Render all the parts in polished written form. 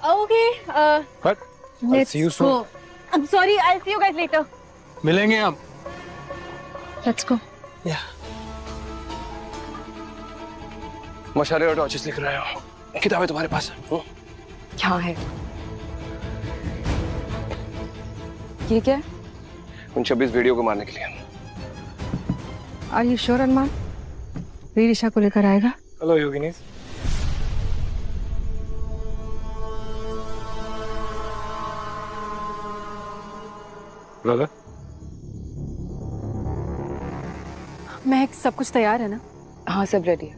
Okay, But I'll let's see you soon. go. I'm sorry, I'll see you guys later. मिलेंगे हम. Let's go. Yeah. मशाले और torches लिख रहे हो. किताबें तुम्हारे पास है? क्या है? ये क्या है? उन 26 वीडियो को मारने के लिए. Are you sure, अरमान? वीरिशा को लेकर आएगा? हेलो योगिनी. ब्रदर. महक, सब कुछ तैयार है ना? हाँ, सब रेडी है।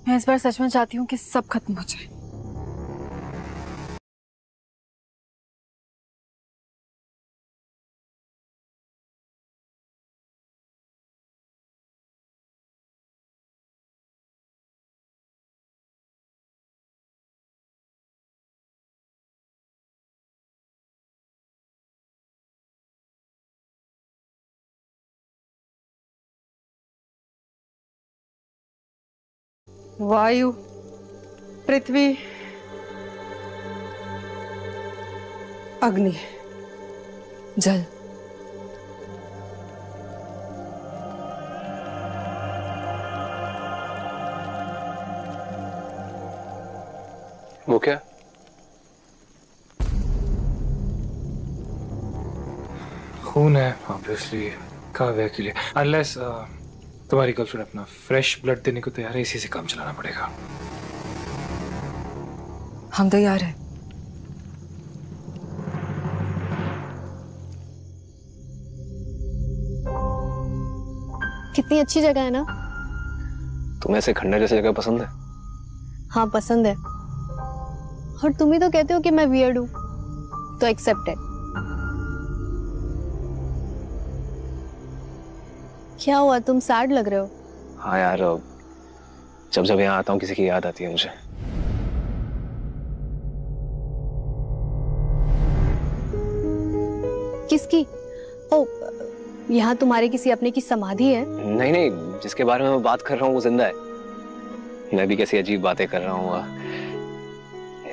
मैं इस बार सच में चाहती हूँ कि सब खत्म हो जाए। वायु, पृथ्वी, अग्नि, जल। वो क्या? खून है ऑब्वियसली काव्या के लिए. अनलेस तुम्हारी गर्लफ्रेंड अपना फ्रेश ब्लड देने को तैयार है, इसी से काम चलाना पड़ेगा. हम तैयार हैं। कितनी अच्छी जगह है ना। तुम्हें ऐसे खंडर जैसी जगह पसंद है? हाँ, पसंद है। और तुम ही तो कहते हो कि मैं वियर्ड हूँ, तो एक्सेप्टेड। क्या हुआ, तुम सैड लग रहे हो? हाँ यार, जब जब यहाँ आता हूँ किसी की याद आती है मुझे. किसकी? ओ, यहाँ तुम्हारे किसी अपने की समाधि है? नहीं नहीं, जिसके बारे में मैं बात कर रहा हूँ वो जिंदा है. मैं भी कैसी अजीब बातें कर रहा हूँ.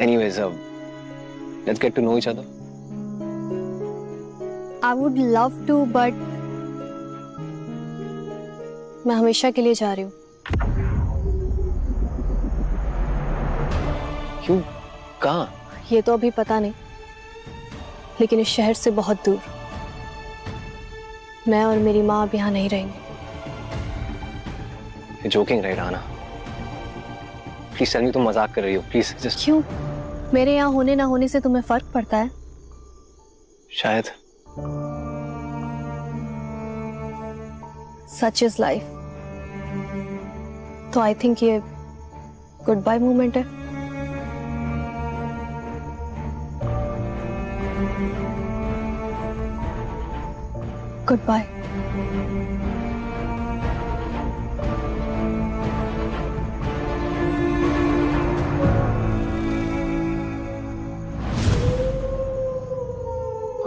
Anyways, let's get to know each other. I would love to, but मैं हमेशा के लिए जा रही हूँ। क्यों? कहाँ? ये तो अभी पता नहीं, लेकिन इस शहर से बहुत दूर। मैं और मेरी माँ अब यहाँ नहीं रहेंगे। जोकिंग राइट आना? प्लीज टेल मी, तुम मजाक कर रही हो? Please just. क्यों? मेरे यहाँ होने ना होने से तुम्हें फर्क पड़ता है? शायद. Such is life. तो आई थिंक ये गुड बाय मूवमेंट है। Goodbye.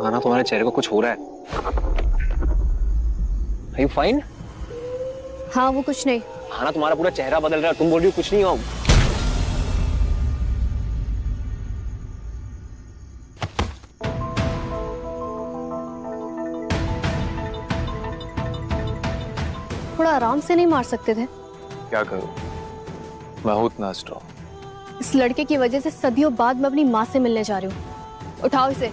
आना, तुम्हारे चेहरे को कुछ हो रहा है. Are you fine? हाँ, वो कुछ नहीं। आना, तुम्हारा पूरा चेहरा बदल रहा है. तुम बोल रही हो कुछ नहीं हो. थोड़ा आराम से नहीं मार सकते थे? क्या करूं? मैं हूं इतना स्ट्रॉन्ग. इस लड़के की वजह से सदियों बाद मैं अपनी माँ से मिलने जा रही हूँ। उठाओ इसे।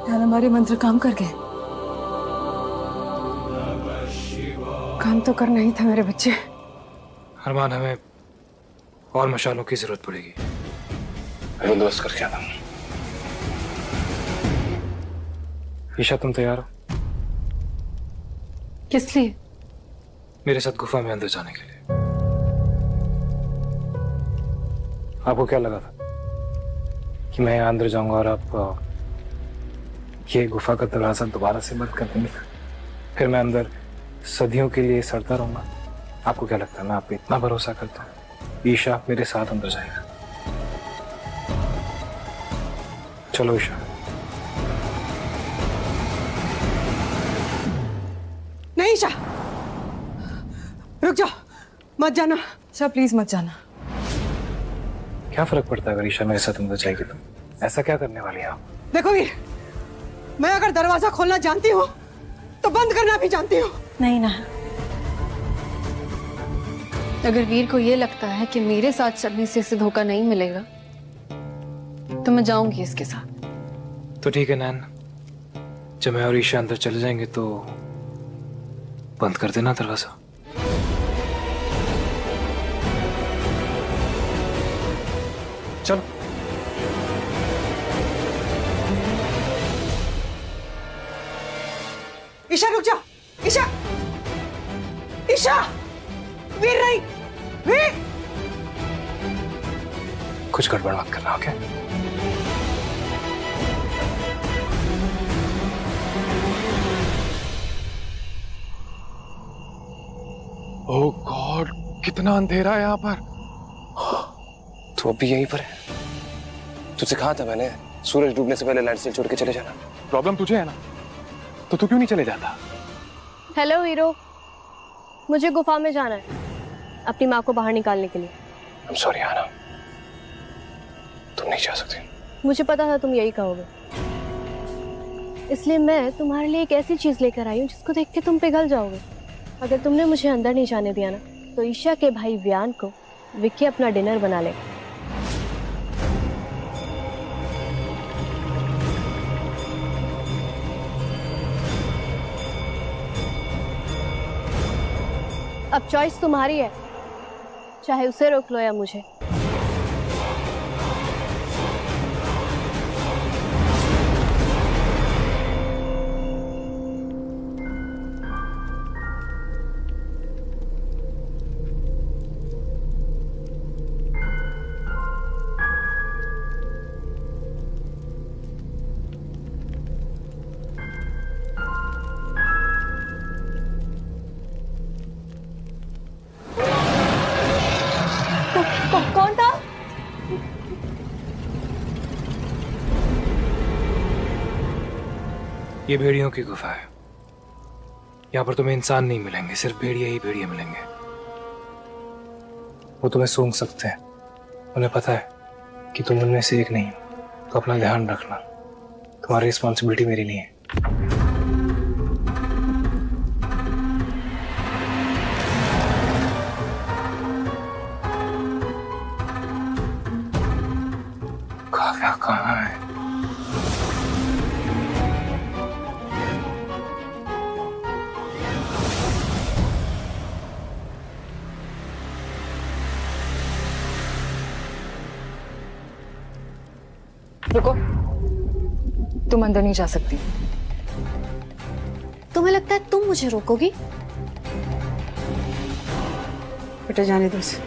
यार हमारे मंत्र काम कर गए। काम तो करना ही था मेरे बच्चे। अरमान, हमें और मशालों की जरूरत पड़ेगी। बंदोबस्त करके आता हूँ। ईशा, तुम तैयार हो किस लिए? मेरे साथ गुफा में अंदर जाने के लिए? आपको क्या लगा था कि मैं यहाँ अंदर जाऊंगा और आप ये गुफा का दरवाजा दोबारा से बंद कर देंगे, फिर मैं अंदर सदियों के लिए सड़ता रहूंगा? आपको क्या लगता है मैं आप पे इतना भरोसा करता हूँ? ईशा मेरे साथ अंदर जाएगा। चलो ईशा। नहीं ईशा, रुक जाओ, मत जाना। ईशा प्लीज मत जाना। क्या फर्क पड़ता है अगर ईशा मेरे साथ अंदर जाएगी तो? ऐसा क्या करने वाली है आप? देखो वीर, मैं अगर दरवाजा खोलना जानती हूँ तो बंद करना भी जानती हूँ। नहीं ना, अगर वीर को ये लगता है कि मेरे साथ चलने से इसे धोखा नहीं मिलेगा तो मैं जाऊंगी इसके साथ। तो ठीक है नैन, जब मैं और ईशा अंदर चले जाएंगे तो बंद कर देना दरवाजा। चलो। ईशा रुक जा। ईशा, ईशा, वीर नहीं, वीर। कुछ गड़बड़ मत करना, ओके? ओह गॉड, कितना अंधेरा है यहाँ पर। तू अभी यहीं पर है? तुझसे कहा था मैंने सूरज डूबने से पहले लाइट से छोड़ के चले जाना। प्रॉब्लम तुझे है ना, तो तू क्यों नहीं चले जाता? हेलो हीरो, मुझे गुफा में जाना है अपनी माँ को बाहर निकालने के लिए। I'm sorry आना, तुम नहीं जा सकती। मुझे पता था तुम यही कहोगे, इसलिए मैं तुम्हारे लिए एक ऐसी चीज लेकर आई हूँ जिसको देख के तुम पिघल जाओगे। अगर तुमने मुझे अंदर नहीं जाने दिया ना तो ईशा के भाई व्यान को विक्की अपना डिनर बना लेगा। अब चॉइस तुम्हारी है, चाहे उसे रोक लो या मुझे। कौन था? ये भेड़ियों की गुफा है। यहाँ पर तुम्हें इंसान नहीं मिलेंगे, सिर्फ भेड़िया ही भेड़िया मिलेंगे। वो तुम्हें सूंघ सकते हैं, उन्हें पता है कि तुम उनमें से एक नहीं, तो अपना ध्यान रखना। तुम्हारी रिस्पॉन्सिबिलिटी मेरी नहीं है। काव्या कहाँ है? रुको, तुम अंदर नहीं जा सकती। तुम्हें लगता है तुम मुझे रोकोगी? बेटा जाने दो इसे।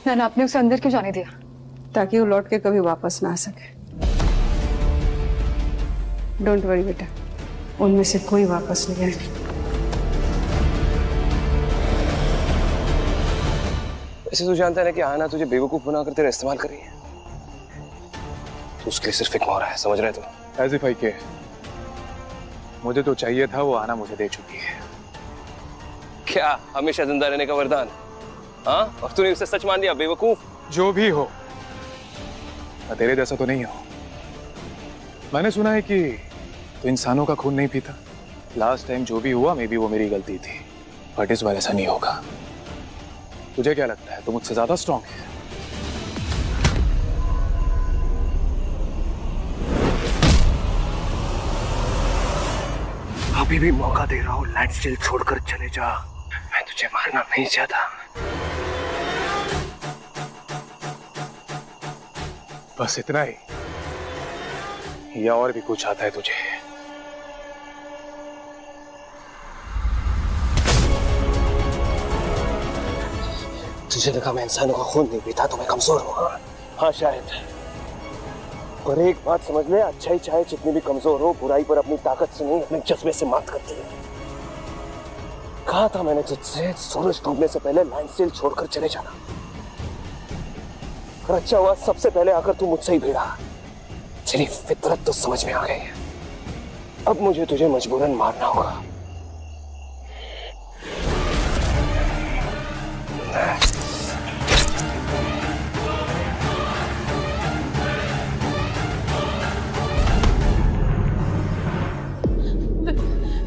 मैंने आपने उसे अंदर क्यों जाने दिया? ताकि वो लौट के कभी वापस ना आ सके। डोंट वरी बेटा, उनमें से कोई वापस नहीं आएगी। वैसे तू जानता है ना कि आना तुझे बेवकूफ बनाकर तेरा इस्तेमाल कर रही है। तो उसके लिए सिर्फ एक मौका है, समझ रहे तू? As if I care. मुझे तो चाहिए था, वो आना मुझे दे चुकी है। क्या हमेशा जिंदा रहने का वरदान? हाँ, और तूने उसे सच मान लिया, बेवकूफ। जो भी हो, मैं तेरे जैसा तो नहीं हो। मैंने सुना है कि तू इंसानों का खून नहीं पीता। लास्ट टाइम जो भी हुआ, मे बी वो मेरी गलती थी, बट इस बार ऐसा नहीं होगा। तुझे क्या लगता है, तू मुझसे ज्यादा स्ट्रांग है? अभी भी मौका दे रहा हूँ, लैंड स्टिल छोड़कर चले जा। मैं तुझे मारना नहीं चाहता। बस इतना ही, या और भी कुछ आता है तुझे? तुझे लगा मैं इंसानों का खून नहीं पीता तो मैं कमजोर हूँ? हाँ शायद, पर एक बात समझ ले, अच्छाई चाहे जितनी भी कमजोर हो, बुराई पर अपनी ताकत से नहीं, अपने जज्बे से मात करती है। कहा था मैंने तुझसे, सूरज डूबने से पहले लाइन स्टिल छोड़कर चले जाना। और अच्छा हुआ सबसे पहले आकर तू मुझसे ही भिड़ा। तेरी फितरत तो समझ में आ गई है। अब मुझे तुझे मजबूरन मारना होगा।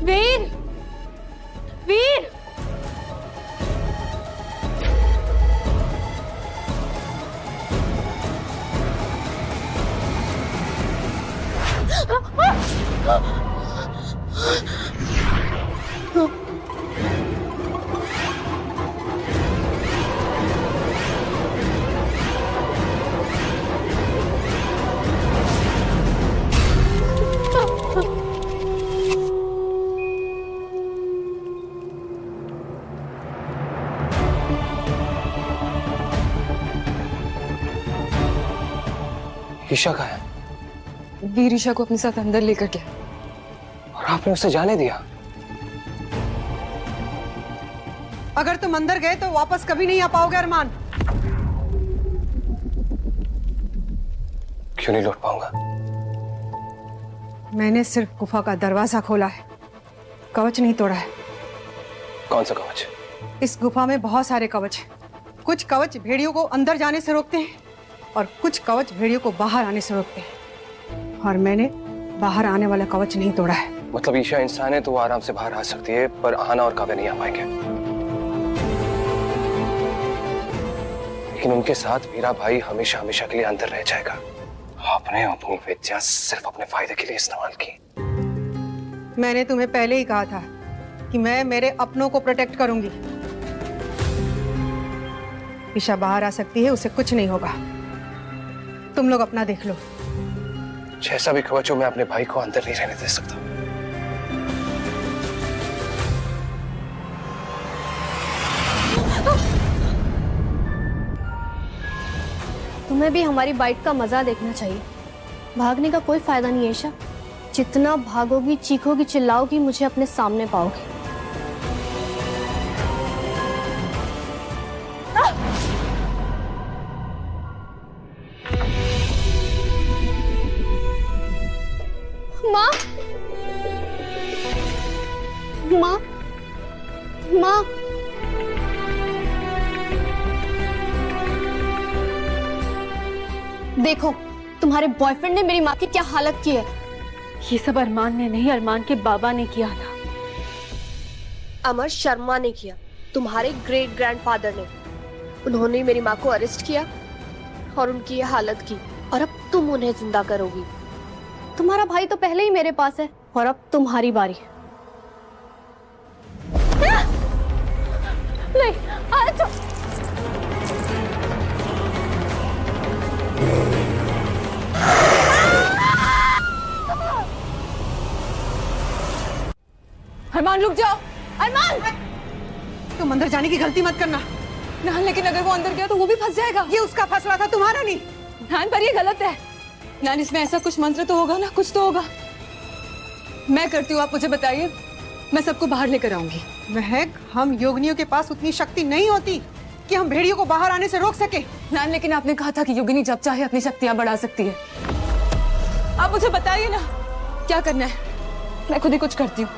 वीर, वीर, ईशा कहाँ है? वीर ईशा को अपने साथ अंदर लेकर गया। और आपने उसे जाने दिया? अगर तुम अंदर गए तो वापस कभी नहीं आ पाओगे अरमान। क्यों नहीं लौट पाऊंगा? मैंने सिर्फ गुफा का दरवाजा खोला है, कवच नहीं तोड़ा है। कौन सा कवच? इस गुफा में बहुत सारे कवच हैं। कुछ कवच भेड़ियों को अंदर जाने से रोकते हैं और कुछ कवच भेड़ियों को बाहर आने से रोकते हैं, और मैंने बाहर आने वाला कवच नहीं तोड़ा है। मतलब ईशा इंसान है तो वो आराम से बाहर आ सकती है, पर आना और काव्य नहीं आ पाएंगे। लेकिन उनके साथ मेरा भाई हमेशा हमेशा के लिए अंदर रह जाएगा। आपने अपनी विद्या सिर्फ अपने फायदे के लिए इस्तेमाल की। मैंने तुम्हें पहले ही कहा था कि मैं मेरे अपनों को प्रोटेक्ट करूंगी। ईशा बाहर आ सकती है, उसे कुछ नहीं होगा। तुम लोग अपना देख लो। जैसा भी कवच हो, मैं अपने भाई को अंदर नहीं रहने दे सकता। तुम्हें भी हमारी बाइट का मजा देखना चाहिए। भागने का कोई फायदा नहीं है ईशा। जितना भागोगी, चीखोगी, चिल्लाओगी, मुझे अपने सामने पाओगी। माँ, माँ, माँ, देखो तुम्हारे बॉयफ्रेंड ने मेरी माँ की क्या हालत की है। ये सब अरमान ने नहीं, अरमान के बाबा ने किया था। अमर शर्मा ने किया, तुम्हारे ग्रेट ग्रैंडफादर ने। उन्होंने मेरी माँ को अरेस्ट किया और उनकी ये हालत की, और अब तुम उन्हें जिंदा करोगी। तुम्हारा भाई तो पहले ही मेरे पास है, और अब तुम्हारी बारी है। नहीं, अच्छा। अरमान रुक जाओ, अरमान! तुम अंदर जाने की गलती मत करना। नान, लेकिन अगर वो अंदर गया तो वो भी फंस जाएगा। ये उसका फैसला था, तुम्हारा नहीं। नान, पर ये गलत है। नान, इसमें ऐसा कुछ मंत्र तो होगा ना, कुछ तो होगा। मैं करती हूँ, आप मुझे बताइए, मैं सबको बाहर लेकर आऊंगी। महक, हम योगिनियों के पास उतनी शक्ति नहीं होती कि हम भेड़ियों को बाहर आने से रोक सके। नान, लेकिन आपने कहा था कि योगिनी जब चाहे अपनी शक्तियां बढ़ा सकती है। आप मुझे बताइए ना क्या करना है, मैं खुद ही कुछ करती हूँ।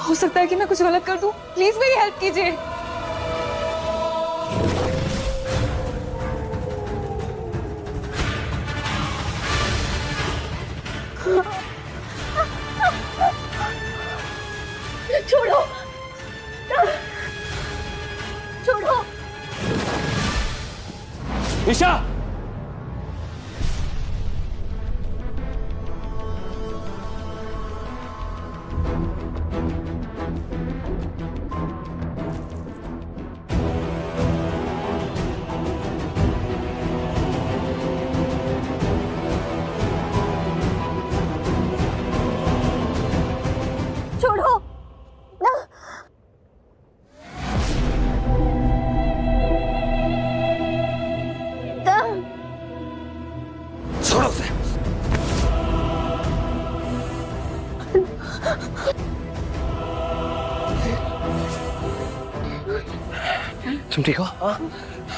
हो सकता है कि मैं कुछ गलत कर दूं, प्लीज मेरी हेल्प कीजिए। छोड़ो, छोड़ो। ईशा, छोड़ो। छोड़ो उसे। तुम ठीक हो? हाँ?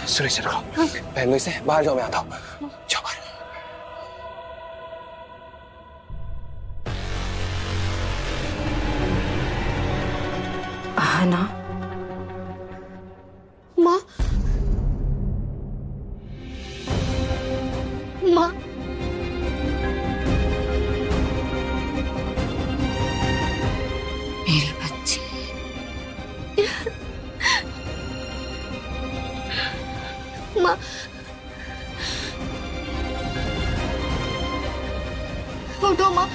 सुरेश रखो, पहन लो इसे, बाहर जाओ, मैं आता हूँ। जाओ बाहर। आना। माँ, माँ, मेरे बच्चे। माँ, उठो माँ।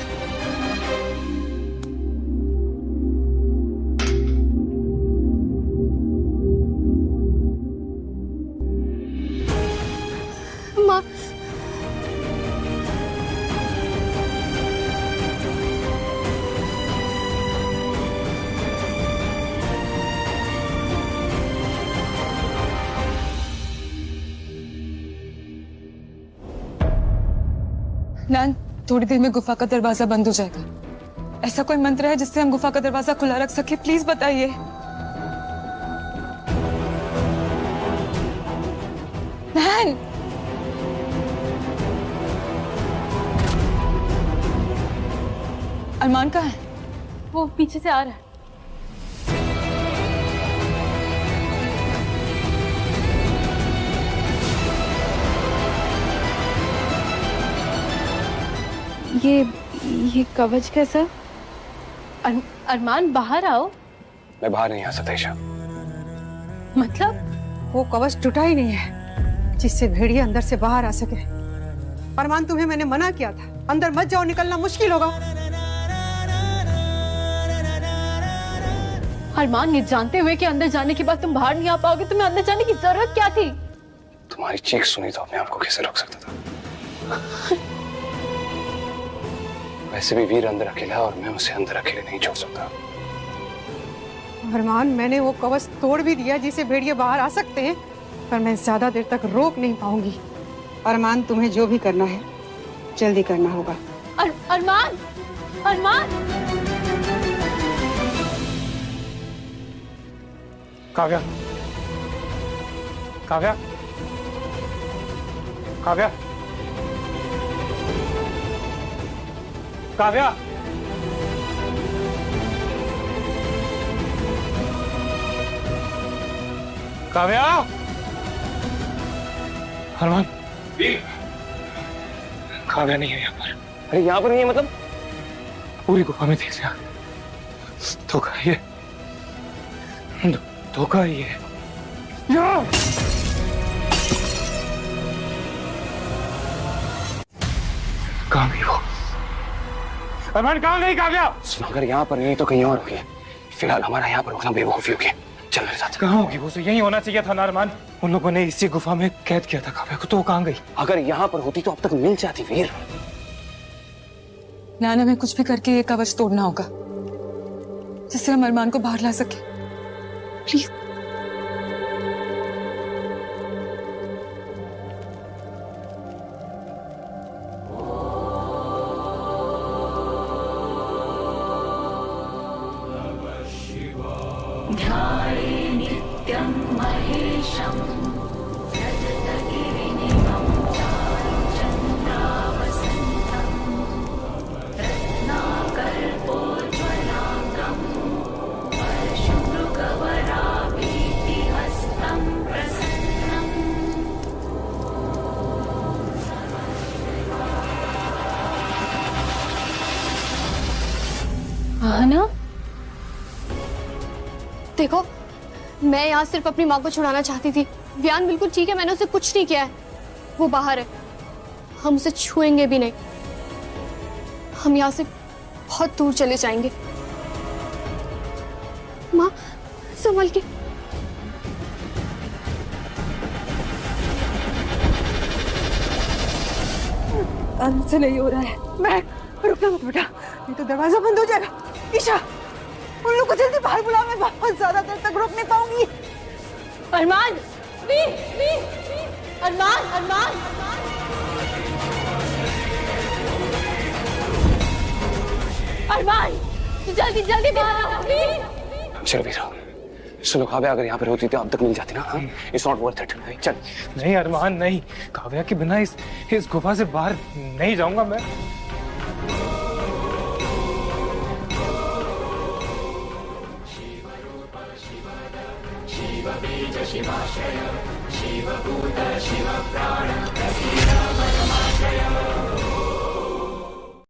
माँ, नान, थोड़ी देर में गुफा का दरवाजा बंद हो जाएगा। ऐसा कोई मंत्र है जिससे हम गुफा का दरवाजा खुला रख सके? प्लीज बताइए। नान, अरमान कहाँ है? वो पीछे से आ रहा है। ये कवच कैसा? अरमान, बाहर आओ। मैं बाहर नहीं आ सकता ईशा। मतलब? वो कवच टूटा ही नहीं है जिससे भेड़िया अंदर से बाहर आ सके। अरमान, तुम्हें मैंने मना किया था, अंदर मत जाओ, निकलना मुश्किल होगा। अरमान, ये जानते हुए कि अंदर जाने के बाद तुम बाहर नहीं आ पाओगे, तुम्हें अंदर जाने की जरूरत क्या थी? तुम्हारी चीख सुनी तो अपने आप को कैसे रोक सकता था? वैसे भी वीर अंदर अकेला है और मैं उसे अंदर अकेले नहीं छोड़ सकता। अरमान, मैंने वो कवच तोड़ भी दिया जिसे भेड़िए बाहर आ सकते हैं, पर मैं ज्यादा देर तक रोक नहीं पाऊंगी। अरमान, तुम्हें जो भी करना है जल्दी करना होगा। अरमान, अरमान। काव्या, काव्या, काव्या, काव्या, काव्या। हनुमान, काव्या नहीं है यहाँ पर। अरे यहाँ पर नहीं है मतलब? पूरी गुफा में देख लिया, धोखा ही है, धोखा ही है। कहाँ गई वो? अरमान, कहाँ गई काव्या? सुनो, अगर यहाँ पर नहीं तो कहीं और होगी। फिलहाल हमारा यहाँ पर रुकना बेवकूफी होगी। चल मेरे साथ। कहाँ होगी वो? तो यही होना चाहिए था ना अरमान। उन लोगों ने इसी गुफा में कैद किया था काव्या को, तो वो कहाँ गई? अगर यहाँ पर होती तो अब तक मिल जाती वीर। नाना, हमें कुछ भी करके ये कवच तोड़ना होगा जिससे हम अरमान को बाहर ला सके। प्लीज। आहना, देखो मैं यहाँ सिर्फ अपनी माँ को छुड़ाना चाहती थी। व्यान बिल्कुल ठीक है, मैंने उसे कुछ नहीं किया है। वो बाहर है, हम उसे छुएंगे भी नहीं। हम यहाँ से बहुत दूर चले जाएंगे। माँ संभल के। अंत से नहीं हो रहा है। मैं रुकना मत बेटा, नहीं तो दरवाजा बंद हो जाएगा। ईशा, उन लोग को जल्दी बाहर बुलाओ, मैं बहुत ज्यादा देर तक रुक नहीं पाऊंगी। अरमान, अरमान, अरमान, अरमान, जल्दी जल्दी बाहर आओ प्लीज। चलो वीरा, सुनो काव्या अगर यहाँ पर होती तो अब तक मिल जाती ना। It's not worth it. चल। नहीं अरमान नहीं, काव्या के बिना इस गुफा से बाहर नहीं जाऊंगा मैं। शिव बीज शिवाशय शिव भूत शिव प्राण